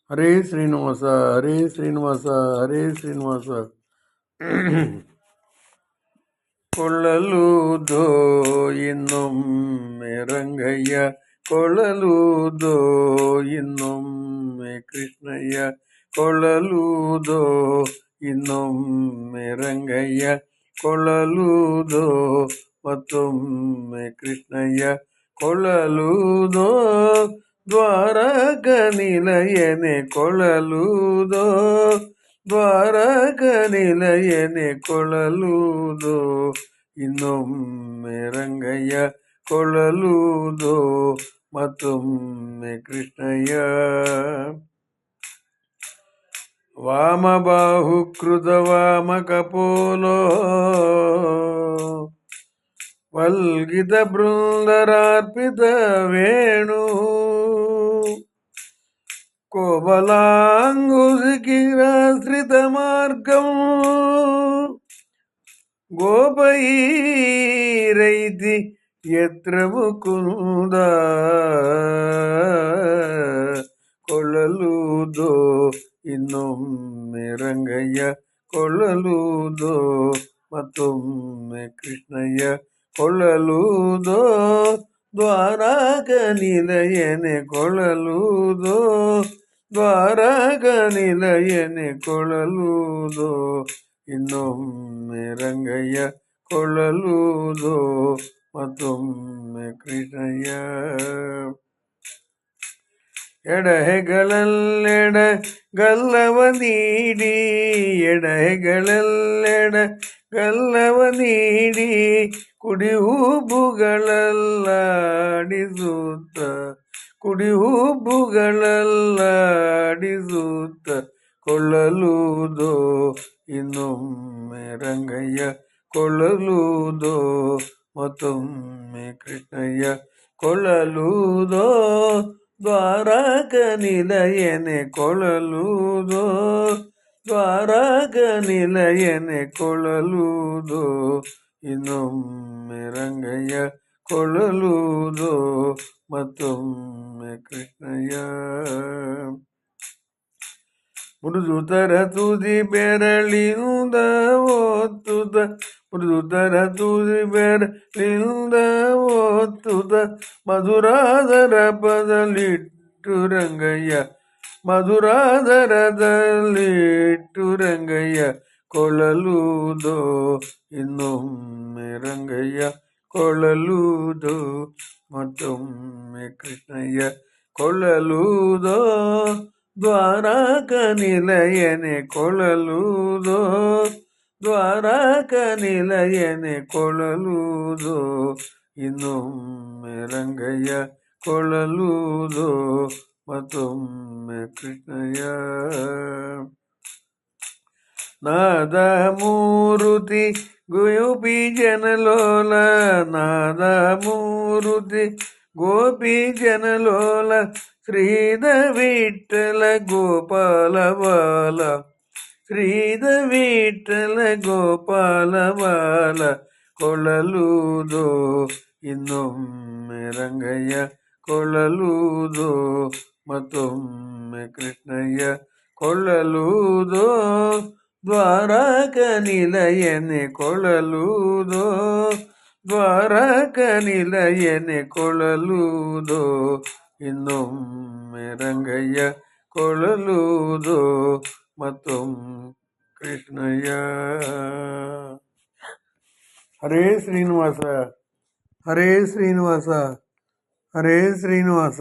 ಹರೇ ಶ್ರೀನಿವಾಸ ಹರೇ ಶ್ರೀನಿವಾಸ ಹರೇ ಶ್ರೀನಿವಾಸ. ಕೊಳ್ಳಲೂದೋ ಇನ್ನೊಮ್ಮೆ ರಂಗಯ್ಯ, ಕೊಳ್ಳಲೂದೋ ಇನ್ನೊಮ್ಮೆ ಕೃಷ್ಣಯ್ಯ, ಕೊಳ್ಳಲೂದೋ ಇನ್ನೊಮ್ಮೆ ರಂಗಯ್ಯ, ಕೊಳ್ಳಲೂದೋ ಮತ್ತೊಮ್ಮೆ ಕೃಷ್ಣಯ್ಯ, ಕೊಳ್ಳಲೂದೋ ದ್ವಾರಕ ನಿಲಯನೆ, ಕೊಳ್ಳಲೂದೋ ದ್ವಾರಕ ನಿಲಯನೆ, ಕೊಳ್ಳಲೂದೋ ಇನ್ನೊಮ್ಮೆ ರಂಗಯ್ಯ, ಕೊಳ್ಳಲೂದೋ ಮತ್ತೊಮ್ಮೆ ಕೃಷ್ಣಯ್ಯ. ವಾಮಬಾಹು ಕೃತ ವಾಮ ಕಪೋಲೋ ವಲ್ಗಿತ ಬೃಂದರಾರ್ಪಿತ ವೇಣು, ಕೋಬಲಾಂಗುಸಿಕಿರಾಶ್ರಿತ ಮಾರ್ಗಂ ಗೋಪೈರೈತಿ ಯತ್ರ ಮುಕುಂದ, ಕೊಳ್ಳಲೂದೋ ಇನ್ನೊಮ್ಮೆ ರಂಗಯ್ಯ, ಕೊಳ್ಳಲೂದೋ ಮತ್ತೊಮ್ಮೆ ಕೃಷ್ಣಯ್ಯ, ಕೊಳ್ಳಲೂದೋ ದ್ವಾರಕ ನಿಲಯನೆ, ಕೊಳ್ಳಲೂದೋ ದ್ವಾರಕ ನಿಲಯನೆ, ಕೊಳ್ಳಲೂದೋ ಇನ್ನೊಮ್ಮೆ ರಂಗಯ್ಯ, ಕೊಳ್ಳಲೂದೋ ಮತ್ತೊಮ್ಮೆ ಕೃಷ್ಣಯ್ಯ. ಎಡಹೆಗಳಲ್ಲೆಡ ಗಲ್ಲವ ನೀಡಿ, ಎಡಹೆಗಳಲ್ಲೆಡ ಗಲ್ಲವ ನೀಡಿ, ಕುಡಿಹುಬ್ಬುಗಳಲ್ಲಾಡಿಸುತ್ತ, ಕುಡಿಹುಬ್ಬುಗಳಲ್ಲಾಡಿಸುತ್ತ, ಕೊಳ್ಳಲೂದೋ ಇನ್ನೊಮ್ಮೆ ರಂಗಯ್ಯ, ಕೊಳ್ಳಲೂದೋ ಮತ್ತೊಮ್ಮೆ ಕೃಷ್ಣಯ್ಯ, ಕೊಳ್ಳಲೂದೋ ದ್ವಾರಕ ನಿಲಯನೆ, ಕೊಳ್ಳಲೂದೋ ದ್ವಾರಕ ನಿಲಯನೆ, ಕೊಳ್ಳಲೂದೋ ಇನ್ನೊಮ್ಮೆ ರಂಗಯ್ಯ, ಕೊಳ್ಳಲೂದೋ ಮತ್ತೊಮ್ಮೆ ಕೃಷ್ಣಯ್ಯ. ಮೃದುತರ ತುದಿ ಬೆರಳಿಂದ ಒತ್ತುದ, ಮೃದುತರ ತುದಿ ಬೆರಳಿಂದ ಒತ್ತುದ, ಮಧುರಾದರ ಪದಲಿಟ್ಟು ರಂಗಯ್ಯ, ಮಧುರಾದರದಲ್ಲಿಟ್ಟು ರಂಗಯ್ಯ, ಕೊಳ್ಳಲೂದೋ ಇನ್ನೊಮ್ಮೆ ರಂಗಯ್ಯ, ಕೊಳ್ಳಲೂದೋ ಮತ್ತೊಮ್ಮೆ ಕೃಷ್ಣಯ್ಯ, ಕೊಳ್ಳಲೂದೋ ದ್ವಾರಕ ನಿಲಯನೆ, ಕೊಳ್ಳಲೂದೋ ದ್ವಾರಕ ನಿಲಯನೆ, ಕೊಳ್ಳಲೂದೋ ಇನ್ನೊಮ್ಮೆ ರಂಗಯ್ಯ, ಕೊಳ್ಳಲೂದೋ ಮತ್ತೊಮ್ಮೆ ಕೃಷ್ಣಯ್ಯ. ನಾದ ಮೂರುತಿ ಗೋಪಿ ಜನಲೋಲ, ನಾದ ಮೂರುತಿ ಗೋಪಿ ಜನಲೋಲ, ಶ್ರೀಧ ವಿಠ್ಠಲ ಗೋಪಾಲ ಬಾಲ, ಶ್ರೀಧ ವಿಠ್ಠಲ ಗೋಪಾಲ ಬಾಲ, ಕೊಳ್ಳಲೂದೋ ಇನ್ನೊಮ್ಮೆ ರಂಗಯ್ಯ, ಕೊಳ್ಳಲೂದೋ ಮತ್ತೊಮ್ಮೆ ಕೃಷ್ಣಯ್ಯ, ಕೊಳ್ಳಲೂದೋ ದ್ವಾರಕ ನಿಲಯನೆ, ಕೊಳ್ಳಲೂದೋ ದ್ವಾರಕ ನಿಲಯನೆ, ಕೊಳ್ಳಲೂದೋ ಇನ್ನೊಮ್ಮೆ ರಂಗಯ್ಯ, ಕೊಳ್ಳಲೂದೋ ಮತ್ತೊಮ್ಮೆ ಕೃಷ್ಣಯ್ಯ. ಹರೇ ಶ್ರೀನಿವಾಸ ಹರೇ ಶ್ರೀನಿವಾಸ ಹರೇ ಶ್ರೀನಿವಾಸ.